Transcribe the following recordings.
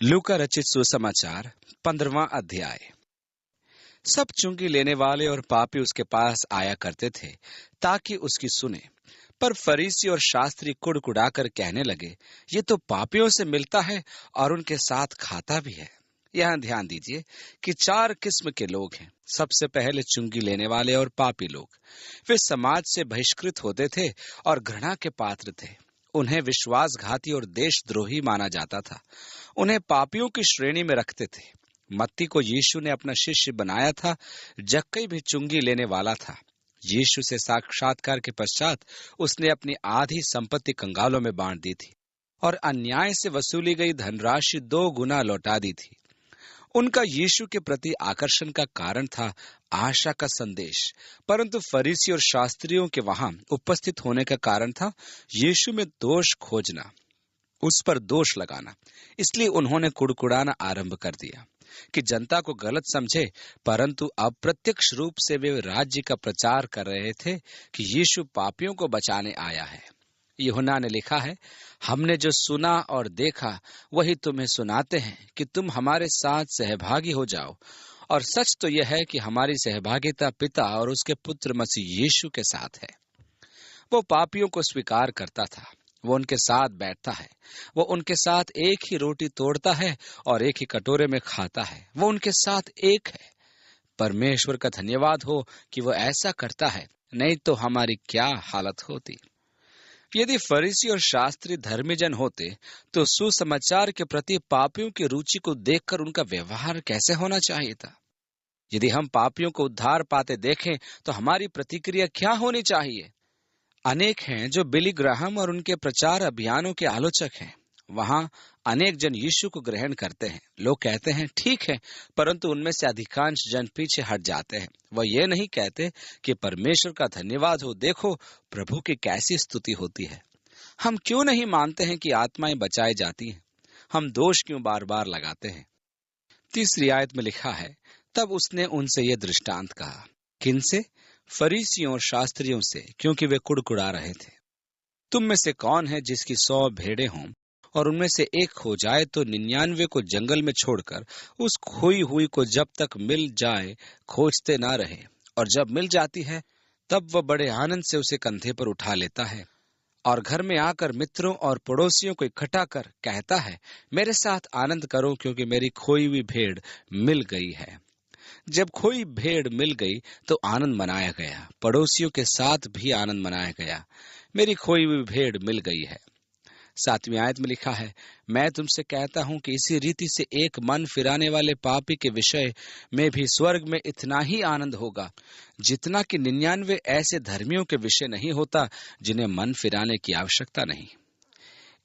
लूका रचित सुसमाचार 15वां अध्याय। सब चुंगी लेने वाले और पापी उसके पास आया करते थे ताकि उसकी सुने। पर फरीसी और शास्त्री कुड़कुड़ाकर कहने लगे, ये तो पापियों से मिलता है और उनके साथ खाता भी है। यहाँ ध्यान दीजिए कि 4 किस्म के लोग हैं। सबसे पहले चुंगी लेने वाले और पापी लोग। वे समाज से बहिष्कृत होते थे और घृणा के पात्र थे। उन्हें विश्वासघाती और देशद्रोही माना जाता था। उन्हें पापियों की श्रेणी में रखते थे। मत्ती को यीशु ने अपना शिष्य बनाया था। जक्कई भी चुंगी लेने वाला था। यीशु से साक्षात्कार के पश्चात उसने अपनी आधी संपत्ति कंगालों में बांट दी थी और अन्याय से वसूली गई धनराशि 2 गुना लौटा दी थी। उनका यीशु के प्रति आकर्षण का कारण था आशा का संदेश, परंतु फरीसी और शास्त्रियों के वहां उपस्थित होने का कारण था यीशु में दोष खोजना, उस पर दोष लगाना। इसलिए उन्होंने कुड़कुड़ाना आरंभ कर दिया कि जनता को गलत समझे, परंतु अप्रत्यक्ष रूप से वे राज्य का प्रचार कर रहे थे कि यीशु पापियों को बचाने आया है। यूहन्ना ने लिखा है, हमने जो सुना और देखा वही तुम्हें सुनाते हैं कि तुम हमारे साथ सहभागी हो जाओ। और सच तो यह है कि हमारी सहभागिता पिता और उसके पुत्र मसीह यीशु के साथ है। वो पापियों को स्वीकार करता था, वो उनके साथ बैठता है, वो उनके साथ एक ही रोटी तोड़ता है और एक ही कटोरे में खाता है। वो उनके साथ एक है। परमेश्वर का धन्यवाद हो कि वो ऐसा करता है, नहीं तो हमारी क्या हालत होती। यदि फरीसी और शास्त्री धर्मी जन होते तो सुसमाचार के प्रति पापियों की रुचि को देखकर उनका व्यवहार कैसे होना चाहिए था। यदि हम पापियों को उद्धार पाते देखें तो हमारी प्रतिक्रिया क्या होनी चाहिए। अनेक हैं जो बिली ग्राहम और उनके प्रचार अभियानों के आलोचक हैं। वहां अनेक जन यीशु को ग्रहण करते हैं। लोग कहते हैं ठीक है, परंतु उनमें से अधिकांश जन पीछे हट जाते हैं। वह ये नहीं कहते कि परमेश्वर का धन्यवाद हो, देखो प्रभु की कैसी स्तुति होती है। हम क्यों नहीं मानते हैं कि आत्माएं बचाई जाती हैं? हम दोष क्यों बार बार लगाते हैं? 3री आयत में लिखा है, तब उसने उनसे यह दृष्टांत कहा। किनसे? फरीसियों और शास्त्रियों से, क्योंकि वे कुड़कुड़ा रहे थे। तुम में से कौन है जिसकी 100 भेड़ें हों और उनमें से एक खो जाए तो 99 को जंगल में छोड़कर उस खोई हुई को जब तक मिल जाए खोजते ना रहे, और जब मिल जाती है तब वह बड़े आनंद से उसे कंधे पर उठा लेता है और घर में आकर मित्रों और पड़ोसियों को इकट्ठा कर कहता है, मेरे साथ आनंद करो क्योंकि मेरी खोई हुई भेड़ मिल गई है। जब खोई भेड़ मिल गई तो आनंद मनाया गया, पड़ोसियों के साथ भी आनंद मनाया गया। मेरी खोई हुई भेड़ मिल गई है। 7वीं आयत में लिखा है, मैं तुमसे कहता हूं कि इसी रीति से एक मन फिराने वाले पापी के विषय में भी स्वर्ग में इतना ही आनंद होगा जितना कि 99 ऐसे धर्मियों के विषय नहीं होता जिन्हें मन फिराने की आवश्यकता नहीं।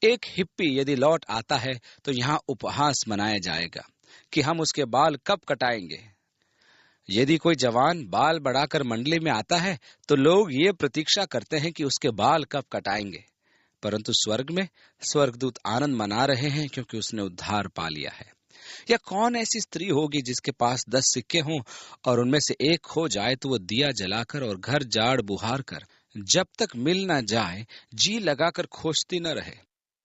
एक हिप्पी यदि लौट आता है तो यहाँ उपहास मनाया जाएगा कि हम उसके बाल कब कटाएंगे। यदि कोई जवान बाल बढ़ाकर मंडली में आता है तो लोग ये प्रतीक्षा करते हैं कि उसके बाल कब कटाएंगे, परंतु स्वर्ग में स्वर्गदूत आनंद मना रहे हैं क्योंकि उसने उद्धार पा लिया है। या कौन ऐसी स्त्री होगी जिसके पास 10 सिक्के हों और उनमें से एक खो जाए तो वो दिया जलाकर और घर जाड़ बुहार कर जब तक मिल ना जाए जी लगाकर खोजती न रहे,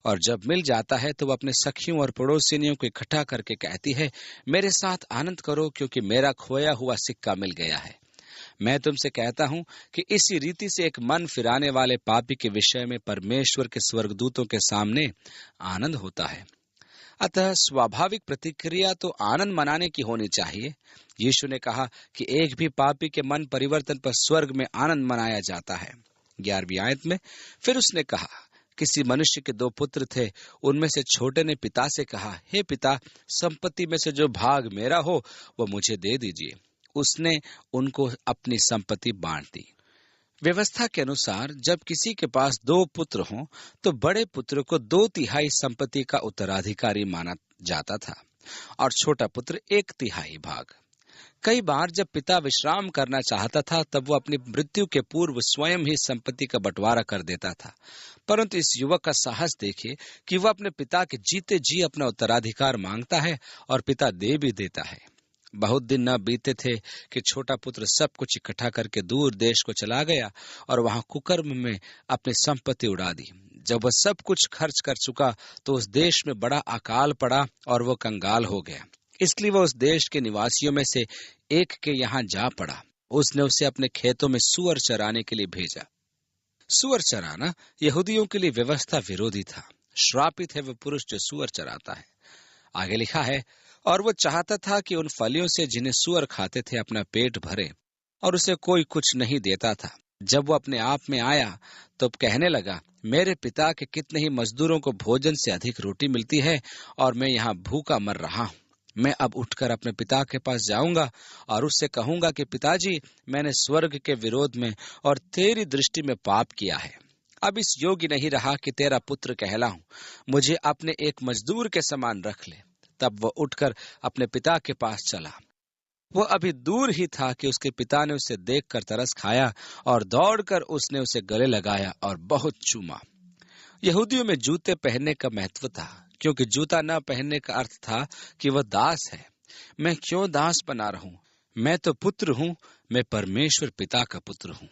और जब मिल जाता है तो वह अपने सखियों और पड़ोसियों को इकट्ठा करके कहती है, मेरे साथ आनंद करो क्योंकि मेरा खोया हुआ सिक्का मिल गया है। मैं तुमसे कहता हूं कि इसी रीति से एक मन फिराने वाले पापी के विषय में परमेश्वर के स्वर्गदूतों के सामने आनंद होता है। अतः स्वाभाविक प्रतिक्रिया तो आनंद मनाने की होनी चाहिए। यीशु ने कहा कि एक भी पापी के मन परिवर्तन पर स्वर्ग में आनंद मनाया जाता है। 11वीं आयत में फिर उसने कहा, किसी मनुष्य के 2 पुत्र थे। उनमें से छोटे ने पिता से कहा, हे पिता, संपत्ति में से जो भाग मेरा हो वो मुझे दे दीजिए। उसने उनको अपनी संपत्ति बांट दी। व्यवस्था के अनुसार जब किसी के पास 2 पुत्र हों तो बड़े पुत्र को 2/3 संपत्ति का उत्तराधिकारी माना जाता था और छोटा पुत्र 1/3 भाग। कई बार जब पिता विश्राम करना चाहता था तब वो अपनी मृत्यु के पूर्व स्वयं ही संपत्ति का बंटवारा कर देता था, परंतु इस युवक का साहस देखिए कि वह अपने पिता के जीते जी अपना उत्तराधिकार मांगता है और पिता दे भी देता है। बहुत दिन न बीते थे कि छोटा पुत्र सब कुछ इकट्ठा करके दूर देश को चला गया और वहां कुकर्म में अपनी संपत्ति उड़ा दी। जब वह सब कुछ खर्च कर चुका तो उस देश में बड़ा अकाल पड़ा और वह कंगाल हो गया। इसलिए वह उस देश के निवासियों में से एक के यहाँ जा पड़ा। उसने उसे अपने खेतों में सूअर चराने के लिए भेजा। सूअर चराना यहूदियों के लिए व्यवस्था विरोधी था। श्रापित है वह पुरुष जो सूअर चराता है। आगे लिखा है, और वो चाहता था कि उन फलियों से जिन्हें सूअर खाते थे अपना पेट भरे, और उसे कोई कुछ नहीं देता था। जब वो अपने आप में आया तो कहने लगा, मेरे पिता के कितने ही मजदूरों को भोजन से अधिक रोटी मिलती है और मैं यहाँ भूखा मर रहा हूँ। मैं अब उठकर अपने पिता के पास जाऊंगा और उससे कहूंगा कि पिताजी, मैंने स्वर्ग के विरोध में और तेरी दृष्टि में पाप किया है। अब इस योग्य नहीं रहा कि तेरा पुत्र कहलाऊं। मुझे अपने एक मजदूर के समान रख ले। तब वह उठकर अपने पिता के पास चला। वह अभी दूर ही था कि उसके पिता ने उसे देखकर तरस खाया और दौड़कर उसने उसे गले लगाया और बहुत चूमा। यहूदियों में जूते पहनने का महत्व था, क्योंकि जूता न पहनने का अर्थ था कि वह दास है। मैं क्यों दास बना रहूं? मैं तो पुत्र हूं, मैं परमेश्वर पिता का पुत्र हूं।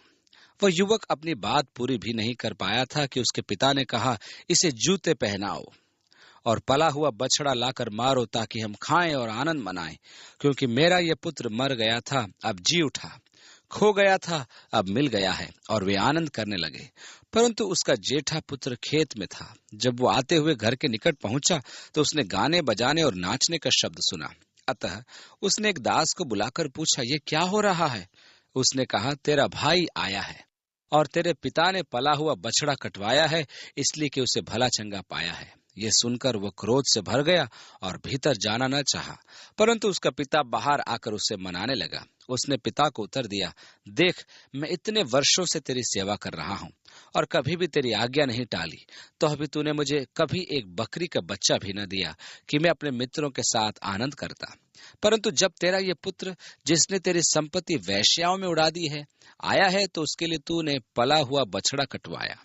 वह युवक अपनी बात पूरी भी नहीं कर पाया था कि उसके पिता ने कहा, इसे जूते पहनाओ और पला हुआ बछड़ा लाकर मारो ताकि हम खाएं और आनंद मनाएं, क्योंकि मेरा यह पुत्र मर गया था, अब जी उठा, खो गया था, अब मिल गया है। और वे आनंद करने लगे। परंतु उसका जेठा पुत्र खेत में था। जब वो आते हुए घर के निकट पहुंचा तो उसने गाने बजाने और नाचने का शब्द सुना। अतः उसने एक दास को बुलाकर पूछा, ये क्या हो रहा है? उसने कहा, तेरा भाई आया है और तेरे पिता ने पला हुआ बछड़ा कटवाया है, इसलिए कि उसे भला चंगा पाया है। ये सुनकर वो क्रोध से भर गया और भीतर जाना न चाहा। परंतु उसका पिता बाहर आकर उसे मनाने लगा। उसने पिता को उत्तर दिया, देख, मैं इतने वर्षों से तेरी सेवा कर रहा हूँ और कभी भी तेरी आज्ञा नहीं टाली, तो अभी तूने मुझे कभी एक बकरी का बच्चा भी न दिया कि मैं अपने मित्रों के साथ आनंद करता। परंतु जब तेरा ये पुत्र, जिसने तेरी संपत्ति वेश्याओं में उड़ा दी है, आया है, तो उसके लिए तूने पला हुआ बछड़ा कटवाया।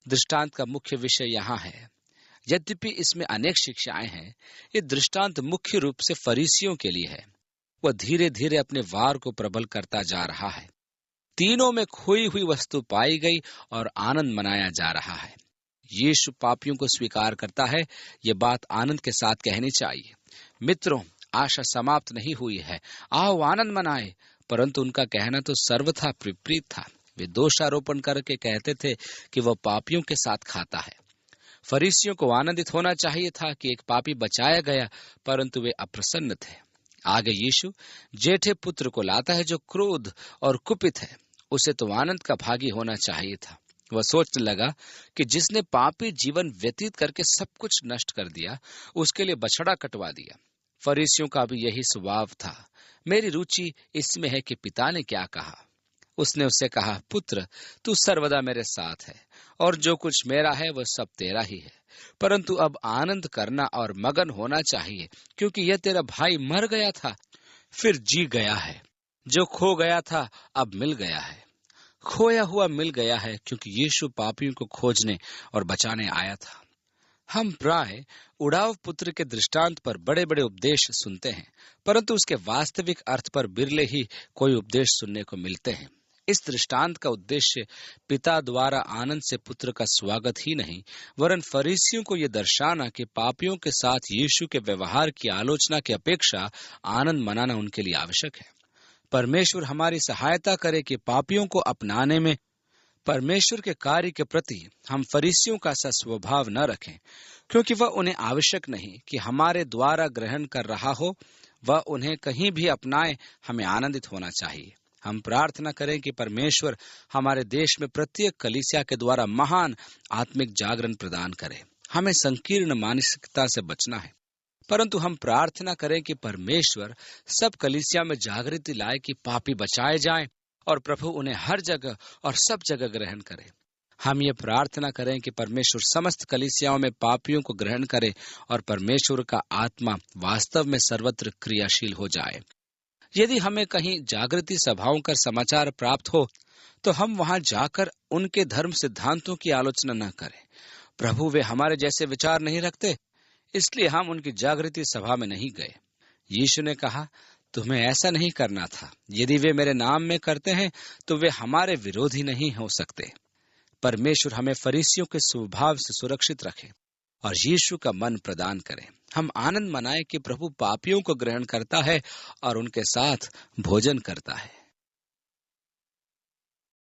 दृष्टांत का मुख्य विषय यहाँ है। यद्यपि इसमें अनेक शिक्षाएं हैं, ये दृष्टांत मुख्य रूप से फरीसियों के लिए है। वह धीरे धीरे अपने वार को प्रबल करता जा रहा है। तीनों में खोई हुई वस्तु पाई गई और आनंद मनाया जा रहा है। यीशु पापियों को स्वीकार करता है। ये बात आनंद के साथ कहनी चाहिए। मित्रों, आशा समाप्त नहीं हुई है, आओ आनंद मनाएं। परंतु उनका कहना तो सर्वथा विपरीत था। वे दोषारोपण करके कहते थे कि वह पापियों के साथ खाता है। फरीसियों को आनंदित होना चाहिए था कि एक पापी बचाया गया, परंतु वे अप्रसन्न थे। आगे यीशु जेठे पुत्र को लाता है जो क्रोध और कुपित है। उसे तो आनंद का भागी होना चाहिए था। वह सोचने लगा कि जिसने पापी जीवन व्यतीत करके सब कुछ नष्ट कर दिया, उसके लिए बछड़ा कटवा दिया। फरीसियों का भी यही स्वभाव था। मेरी रुचि इसमें है कि पिता ने क्या कहा। उसने उससे कहा, पुत्र, तू सर्वदा मेरे साथ है और जो कुछ मेरा है वह सब तेरा ही है। परंतु अब आनंद करना और मगन होना चाहिए, क्योंकि यह तेरा भाई मर गया था, फिर जी गया है। जो खो गया था अब मिल गया है। खोया हुआ मिल गया है, क्योंकि यीशु पापियों को खोजने और बचाने आया था। हम प्राय उड़ाव पुत्र के दृष्टांत पर बड़े बड़े उपदेश सुनते हैं, परंतु उसके वास्तविक अर्थ पर बिरले ही कोई उपदेश सुनने को मिलते हैं। इस दृष्टांत का उद्देश्य पिता द्वारा आनंद से पुत्र का स्वागत ही नहीं, वरन फरीसियों को यह दर्शाना कि पापियों के साथ यीशु के व्यवहार की आलोचना की अपेक्षा आनंद मनाना उनके लिए आवश्यक है। परमेश्वर हमारी सहायता करे कि पापियों को अपनाने में परमेश्वर के कार्य के प्रति हम फरीसियों का सा स्वभाव न रखें, क्योंकि वह उन्हें आवश्यक नहीं कि हमारे द्वारा ग्रहण कर रहा हो, वह उन्हें कहीं भी अपनाए। हमें आनंदित होना चाहिए। हम प्रार्थना करें कि परमेश्वर हमारे देश में प्रत्येक कलीसिया के द्वारा महान आत्मिक जागरण प्रदान करे। हमें संकीर्ण मानसिकता से बचना है, परंतु हम प्रार्थना करें कि परमेश्वर सब कलीसिया में जागृति लाए कि पापी बचाए जाएं और प्रभु उन्हें हर जगह और सब जगह ग्रहण करे। हम ये प्रार्थना करें कि परमेश्वर समस्त कलीसियाओं में पापियों को ग्रहण करे और परमेश्वर का आत्मा वास्तव में सर्वत्र क्रियाशील हो जाए। यदि हमें कहीं जागृति सभाओं का समाचार प्राप्त हो, तो हम वहां जाकर उनके धर्म सिद्धांतों की आलोचना न करें। प्रभु वे हमारे जैसे विचार नहीं रखते, इसलिए हम उनकी जागृति सभा में नहीं गए। यीशु ने कहा, तुम्हें ऐसा नहीं करना था। यदि वे मेरे नाम में करते हैं तो वे हमारे विरोधी नहीं हो सकते। परमेश्वर हमें फरीसियों के स्वभाव से सुरक्षित रखे और यीशु का मन प्रदान करे। हम आनंद मनाएं कि प्रभु पापियों को ग्रहण करता है और उनके साथ भोजन करता है।